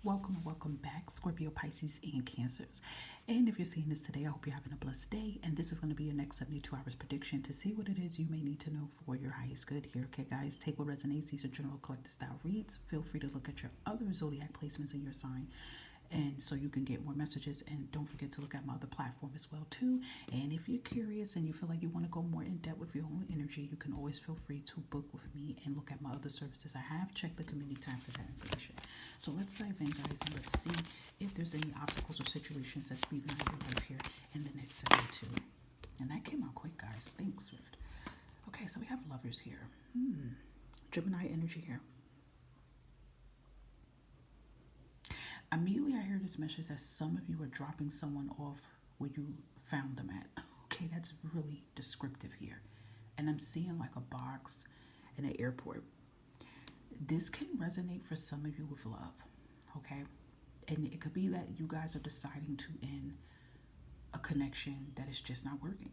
Welcome back, Scorpio, Pisces, and Cancers. And if you're seeing this today, I hope you're having a blessed day. And this is going to be your next 72 hours prediction to see what it is you may need to know for your highest good here. Okay, guys, take what resonates. These are general collective style reads. Feel free to look at your other zodiac placements in your sign, and so you can get more messages. And don't forget to look at my other platform as well too. And if you're curious and you feel like you want to go more in depth with your own energy, you can always feel free to book with me and look at my other services I have. Check the community tab for that information. So let's dive in, guys, and let's see if there's any obstacles or situations that's leaving out your life here in the next 72. And that came out quick, guys. Thanks, Swift. Okay, so we have lovers here. Gemini energy here. Immediately I hear this message that some of you are dropping someone off where you found them at. Okay, that's really descriptive here. And I'm seeing like a box in an airport. This can resonate for some of you with love, okay? And it could be that you guys are deciding to end a connection that is just not working.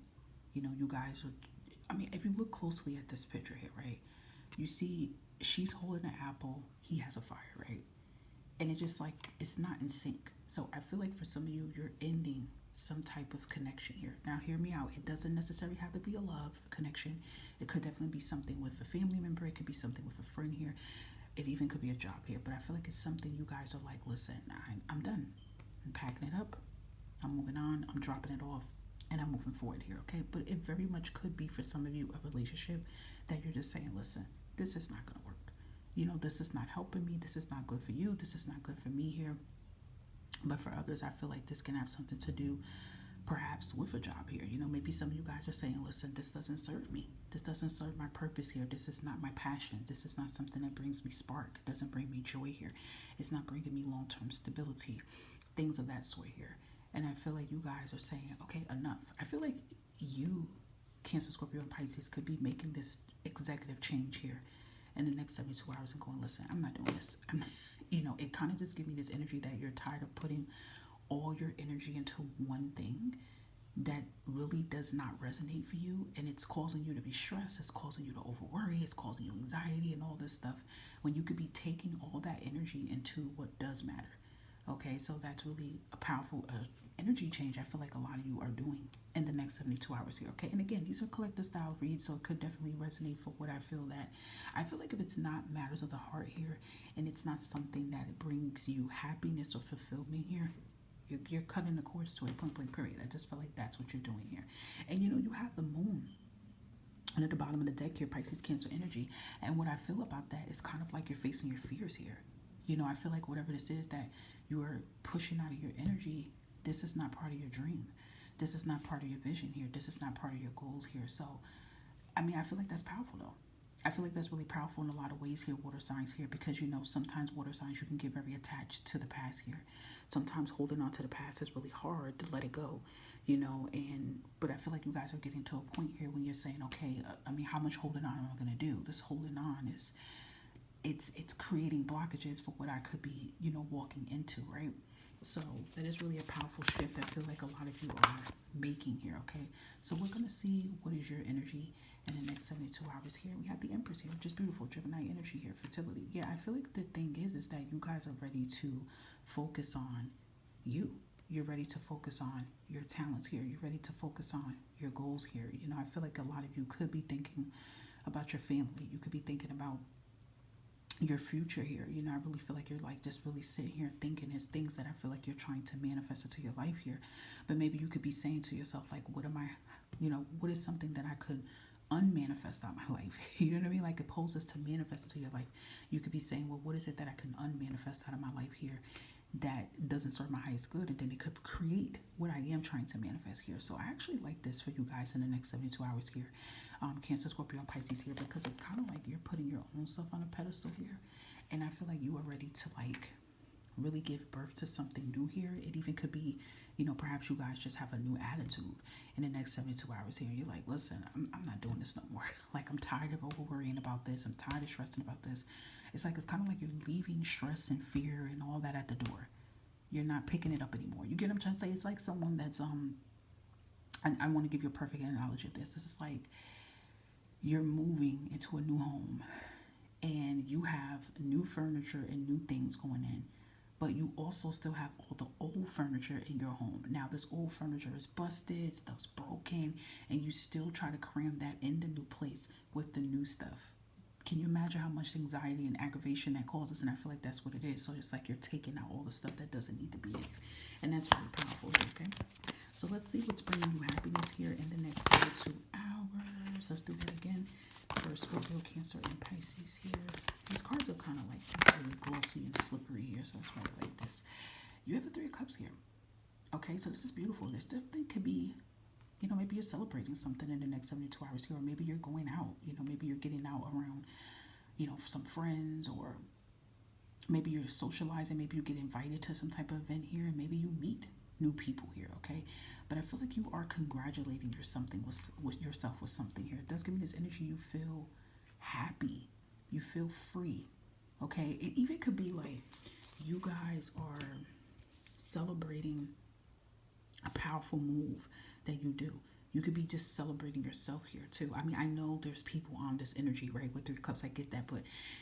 You know, you guys are, if you look closely at this picture here, right? You see she's holding an apple, he has a fire, right? And it just like, it's not in sync. So I feel like for some of you, you're ending some type of connection here. Now, hear me out. It doesn't necessarily have to be a love connection. It could definitely be something with a family member. It could be something with a friend here. It even could be a job here. But I feel like it's something you guys are like, listen, I'm done. I'm packing it up. I'm moving on. I'm dropping it off. And I'm moving forward here, okay? But it very much could be for some of you a relationship that you're just saying, listen, this is not going to work. You know, this is not helping me. This is not good for you. This is not good for me here. But for others, I feel like this can have something to do perhaps with a job here. You know, maybe some of you guys are saying, listen, this doesn't serve me. This doesn't serve my purpose here. This is not my passion. This is not something that brings me spark. It doesn't bring me joy here. It's not bringing me long-term stability, things of that sort here. And I feel like you guys are saying, okay, enough. I feel like you, Cancer, Scorpio, and Pisces, could be making this executive change here in the next 72 hours and going, listen, I'm not doing this. It kind of just gives me this energy that you're tired of putting all your energy into one thing that really does not resonate for you, and it's causing you to be stressed, it's causing you to over worry, it's causing you anxiety and all this stuff, when you could be taking all that energy into what does matter. Okay, so that's really a powerful energy change I feel like a lot of you are doing in the next 72 hours here. Okay, and again, these are collective style reads, so it could definitely resonate for what I feel that. I feel like if it's not matters of the heart here, and it's not something that brings you happiness or fulfillment here, you're cutting the course to a point blank period. I just feel like that's what you're doing here. And you have the moon. And at the bottom of the deck here, Pisces, Cancer energy. And what I feel about that is kind of like you're facing your fears here. I feel like whatever this is that you are pushing out of your energy, this is not part of your dream. This is not part of your vision here. This is not part of your goals here. So, I feel like that's powerful though. I feel like that's really powerful in a lot of ways here, water signs here, because sometimes water signs, you can get very attached to the past here. Sometimes holding on to the past is really hard to let it go, but I feel like you guys are getting to a point here when you're saying, okay, how much holding on am I going to do? This holding on is, it's creating blockages for what I could be, walking into, right? So that is really a powerful shift I feel like a lot of you are making here, okay? So we're going to see what is your energy in the next 72 hours here. We have the Empress here, which is beautiful. Gemini energy here, fertility. Yeah, I feel like the thing is that you guys are ready to focus on you. You're ready to focus on your talents here. You're ready to focus on your goals here. I feel like a lot of you could be thinking about your family. You could be thinking about your future here. I really feel like you're like just really sitting here thinking as things that I feel like you're trying to manifest into your life here. But maybe you could be saying to yourself, like, what is something that I could unmanifest out of my life? You know what I mean? Like, it poses to manifest into your life. You could be saying, well, what is it that I can unmanifest out of my life here that doesn't serve my highest good? And then it could create what I am trying to manifest here. So I actually like this for you guys in the next 72 hours here. Cancer, Scorpio, and Pisces here, because it's kind of like you're putting your own stuff on a pedestal here. And I feel like you are ready to like really give birth to something new here. It even could be, perhaps you guys just have a new attitude in the next 72 hours here. You're like, listen, I'm not doing this no more. Like, I'm tired of over worrying about this. I'm tired of stressing about this. It's kind of like you're leaving stress and fear and all that at the door. You're not picking it up anymore. You get what I'm trying to say? It's like someone that's, I want to give you a perfect analogy of this. This is like you're moving into a new home and you have new furniture and new things going in, but you also still have all the old furniture in your home. Now, this old furniture is busted, stuff's broken, and you still try to cram that in the new place with the new stuff. Can you imagine how much anxiety and aggravation that causes? And I feel like that's what it is. So it's like you're taking out all the stuff that doesn't need to be in it. And that's very powerful, okay? So let's see what's bringing you happiness here in the next 2 hours. Let's do that again for Scorpio, Cancer, and Pisces here. These cards are kind of like really glossy and slippery here, so that's why I like this. You have the Three of Cups here. Okay, so this is beautiful. This definitely could be, maybe you're celebrating something in the next 72 hours here, or maybe you're going out. Maybe you're getting out around, some friends, or maybe you're socializing. Maybe you get invited to some type of event here, and maybe you meet new people here, okay? But I feel like you are congratulating yourself with something here. It does give me this energy. You feel happy. You feel free, okay? It even could be like you guys are celebrating a powerful move that you do. You could be just celebrating yourself here too. I mean, I know there's people on this energy, right, with Three Cups. I get that, but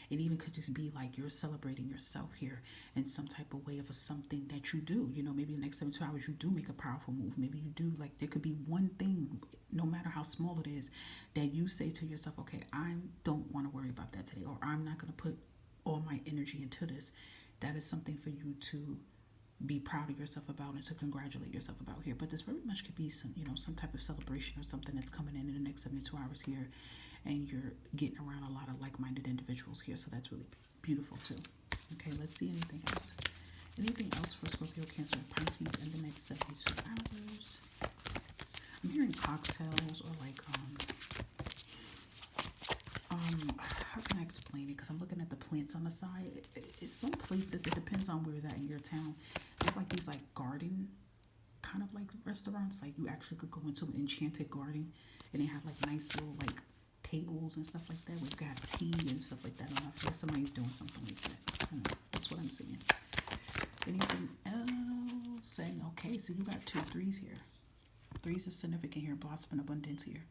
it even could just be like you're celebrating yourself here in some type of way of something that you do. Maybe the next 72 hours you do make a powerful move. Maybe you do, like, there could be one thing, no matter how small it is, that you say to yourself, okay, I don't want to worry about that today, or I'm not going to put all my energy into this. That is something for you to be proud of yourself about and to congratulate yourself about here. But this very much could be some type of celebration or something that's coming in the next 72 hours here, and you're getting around a lot of like-minded individuals here, so that's really beautiful too. Okay, let's see anything else. Anything else for Scorpio, Cancer, and Pisces in the next 72 hours? I'm hearing cocktails, or like how can I explain it? Because I'm looking at the plants on the side. It's some places, it depends on where it's at in your town. They have like these like garden kind of like restaurants. Like you actually could go into an enchanted garden, and they have like nice little like tables and stuff like that where you can have tea and stuff like that. I don't know, I feel like somebody's doing something like that. I don't know. That's what I'm seeing. Anything else? Saying, okay, so you got 2 threes here. Threes is significant here. Blossom and abundance here.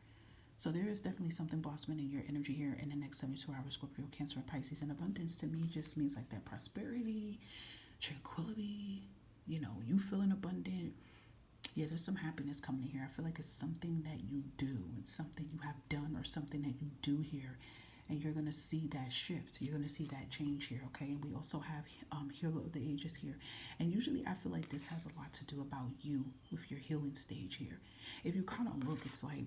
So there is definitely something blossoming in your energy here in the next 72 hours, Scorpio, Cancer, and Pisces. And abundance to me just means like that prosperity, tranquility, you feeling abundant. Yeah, there's some happiness coming in here. I feel like it's something that you do. It's something you have done, or something that you do here. And you're going to see that shift. You're going to see that change here, okay? And we also have Healer of the Ages here. And usually I feel like this has a lot to do about you with your healing stage here. If you kind of look, it's like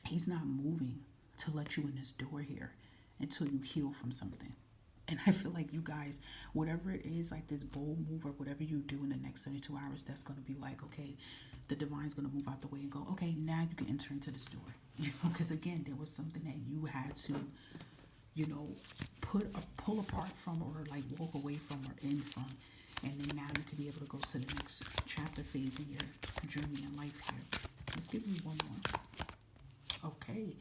he's not moving to let you in this door here until you heal from something. And I feel like you guys, whatever it is, like this bold move or whatever you do in the next 72 hours, that's going to be like, okay, the divine's going to move out the way and go, okay, now you can enter into this door. Because again, there was something that you had to, pull apart from, or like walk away from, or in from. And then now you can be able to go to the next chapter phase in your journey in life here. Let's give you one more. Okay,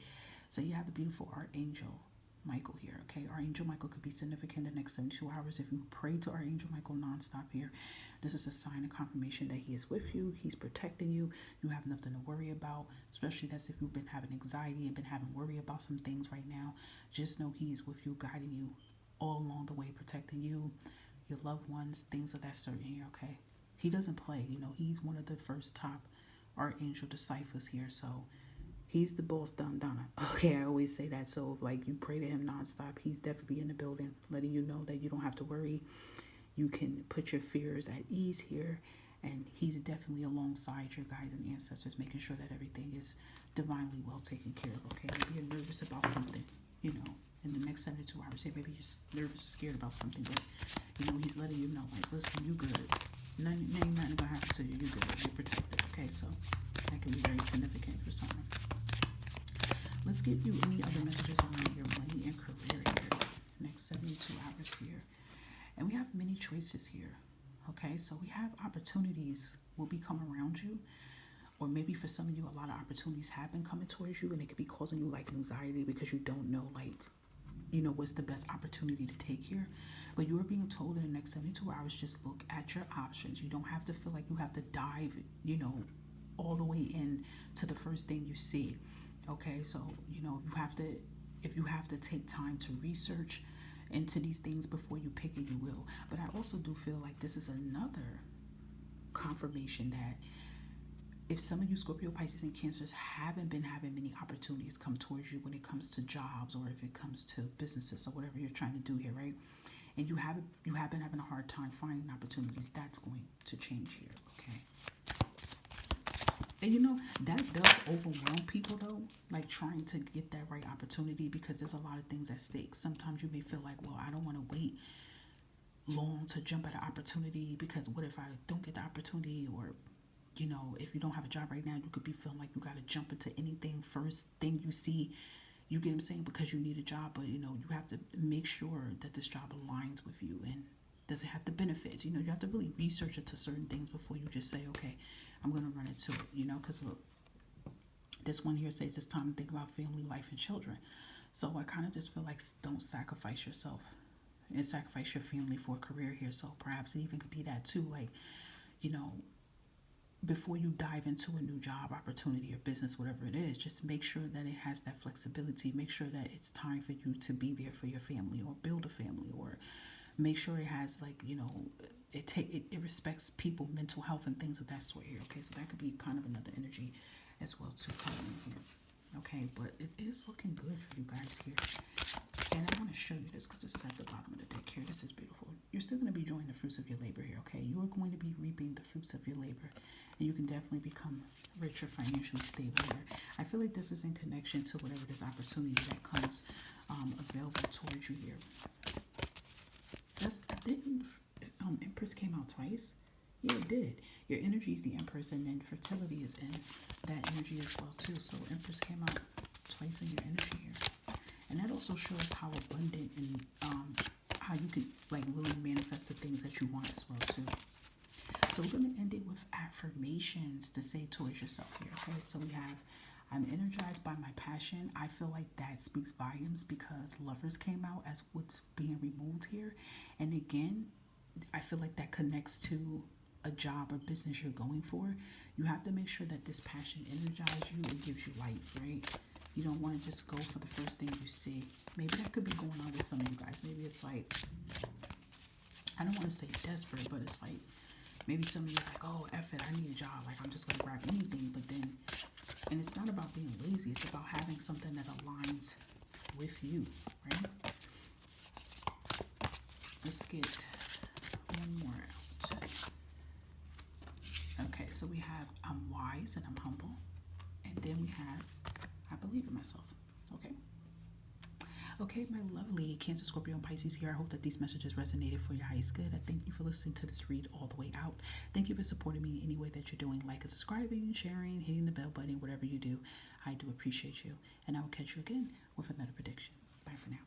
so you have the beautiful Archangel Michael here, okay? Archangel Michael could be significant in the next 72 hours. If you pray to Archangel Michael nonstop here, this is a sign of confirmation that he is with you. He's protecting you. You have nothing to worry about, especially that's if you've been having anxiety and been having worry about some things right now. Just know he's with you, guiding you all along the way, protecting you, your loved ones, things of that sort here, okay? He doesn't play. He's one of the first top Archangel disciples here, so he's the boss down Donna. Okay, I always say that. So if like you pray to him nonstop, he's definitely in the building, letting you know that you don't have to worry. You can put your fears at ease here, and he's definitely alongside your guides and ancestors, making sure that everything is divinely well taken care of. Okay, maybe you're nervous about something, in the next 72 hours. Say maybe you're nervous or scared about something, but he's letting you know, like, listen, you good. Nothing gonna happen to you. You good. You're protected. Okay, so that can be very significant for someone. Let's give you any other messages around your money and career here. Next 72 hours here. And we have many choices here. Okay, so we have opportunities will be coming around you. Or maybe for some of you, a lot of opportunities have been coming towards you, and it could be causing you like anxiety because you don't know what's the best opportunity to take here. But you are being told in the next 72 hours, just look at your options. You don't have to feel like you have to dive, all the way in to the first thing you see. Okay, so if you have to take time to research into these things before you pick it, you will. But I also do feel like this is another confirmation that if some of you Scorpio, Pisces, and Cancers haven't been having many opportunities come towards you when it comes to jobs or if it comes to businesses or whatever you're trying to do here, right? And you have been having a hard time finding opportunities, that's going to change here, okay? And you know, that does overwhelm people though, like trying to get that right opportunity because there's a lot of things at stake. Sometimes you may feel like, well, I don't want to wait long to jump at an opportunity because what if I don't get the opportunity? Or, you know, if you don't have a job right now, you could be feeling like you got to jump into anything, first thing you see. You get what I'm saying? Because you need a job, but you know, you have to make sure that this job aligns with you and does it have the benefits. You know, you have to really research into certain things before you just say, okay, I'm going to run into it, you know, because look, this one here says it's time to think about family, life, and children. So I kind of just feel like don't sacrifice yourself and sacrifice your family for a career here. So perhaps it even could be that too, like, you know, before you dive into a new job opportunity or business, whatever it is, just make sure that it has that flexibility. Make sure that it's time for you to be there for your family or build a family, or make sure it has, like, you know, it respects people, mental health, and things of that sort here. Okay, so that could be kind of another energy as well too coming in here. Okay, but it is looking good for you guys here. And I want to show you this because this is at the bottom of the deck here. This is beautiful. You're still going to be enjoying the fruits of your labor here, okay? You are going to be reaping the fruits of your labor. And you can definitely become richer, financially stable here. I feel like this is in connection to whatever this opportunity that comes available towards you here. Didn't Empress came out twice? Yeah, it did. Your energy is the Empress, and then fertility is in that energy as well too. So Empress came out twice in your energy here, and that also shows how abundant and how you can like really manifest the things that you want as well too. So we're going to end it with affirmations to say towards yourself here. Okay, so we have, I'm energized by my passion. I feel like that speaks volumes because Lovers came out as what's being removed here. And again, I feel like that connects to a job or business you're going for. You have to make sure that this passion energizes you and gives you life, right? You don't want to just go for the first thing you see. Maybe that could be going on with some of you guys. Maybe it's like, I don't want to say desperate, but it's like, maybe some of you are like, oh, F it, I need a job. Like, I'm just going to grab anything. But then, and it's not about being lazy. It's about having something that aligns with you, right? Let's get one more out. Okay, so we have, I'm wise and I'm humble. And then we have, I believe in myself. Okay. Okay, my lovely Cancer, Scorpio, and Pisces here. I hope that these messages resonated for your highest good. I thank you for listening to this read all the way out. Thank you for supporting me in any way that you're doing, like and subscribing, sharing, hitting the bell button, whatever you do. I do appreciate you. And I will catch you again with another prediction. Bye for now.